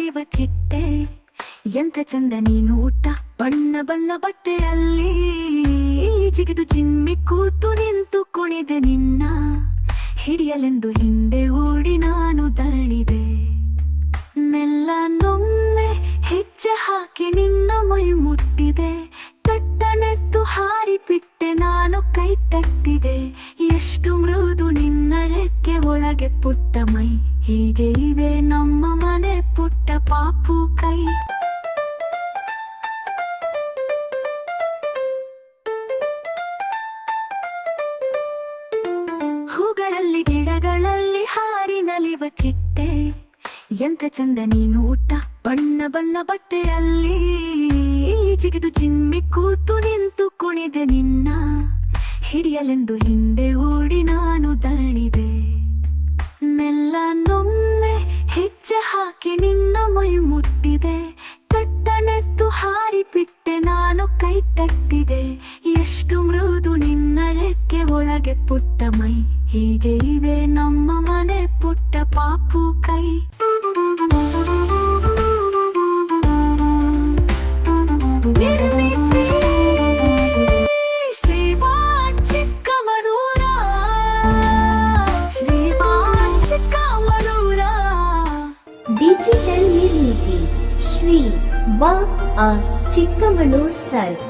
ನಲಿವ ಚಿಟ್ಟೆ ಎಂತ ಚಂದ ನೀನು ಊಟ ಬಣ್ಣ ಬಣ್ಣ ಬಟ್ಟೆಯಲ್ಲಿ ಜಿಗಿದು ಚಿಮ್ಮಿ ಕೂತು ನಿಂತು ಕುಣಿದೆ ನಿನ್ನ ಹಿಡಿಯಲೆಂದು ಹಿಂದೆ ಓಡಿ ನಾನು ದಣಿದೆ ನೆಲ್ಲ ನೊಮ್ಮೆ ಹೆಜ್ಜೆ ಹಾಕಿ ನಿನ್ನ ಮೈ ಮುಟ್ಟಿದೆ ತಟ್ಟನೆತ್ತು ಹಾರಿ ಬಿಟ್ಟೆ ನಾನು ಕೈ ತಟ್ಟಿದೆ ಎಷ್ಟು ಮೃದು ನಿನ್ನ ರೆಕ್ಕೆ ಒಳಗೆ ಪುಟ್ಟ ಮೈ ಹೀಗೆ ಇವೆ ನಮ್ಮ ಮನೆ ಪುಟ್ಟ ಪಾಪು ಕೈ ಹೂಗಳಲ್ಲಿ ಗಿಡಗಳಲ್ಲಿ ಹಾರಿ ನಲಿವ ಚಿಟ್ಟೆ ಎಂತ ಚಂದ ನೀನು ಊಟ ಬಣ್ಣ ಬಣ್ಣ ಬಟ್ಟೆಯಲ್ಲಿ ಜಿಗಿದು ಚಿಮ್ಮಿ ಕೂತು ನಿಂತು ಕುಣಿದೆ ನಿನ್ನ ಹಿಡಿಯಲೆಂದು ಹಿಂದೆ ಓಡಿ ನಾನು ದಣಿದೆ ನೆಲ್ಲ ನೊಮ್ಮೆ ಹೆಜ್ಜೆ ಹಾಕಿ ನಿನ್ನ ಮೈ ಮುಟ್ಟಿದೆ ತಟ್ಟನೆತ್ತು ಹಾರಿ ಬಿಟ್ಟೆ ನಾನು ಕೈ ತಟ್ಟಿದೆ ಎಷ್ಟು ಮೃದು ನಿನ್ನ ರೆಕ್ಕೆ ಒಳಗೆ ಪುಟ್ಟ ಮೈ ಹೀಗೆ ಇವೆ ನಮ್ಮ ಮನೆ ಪುಟ್ಟ ಪಾಪು ಕೈ डिजिटल निर्मिति श्री बा चिक्कमगळूर सर।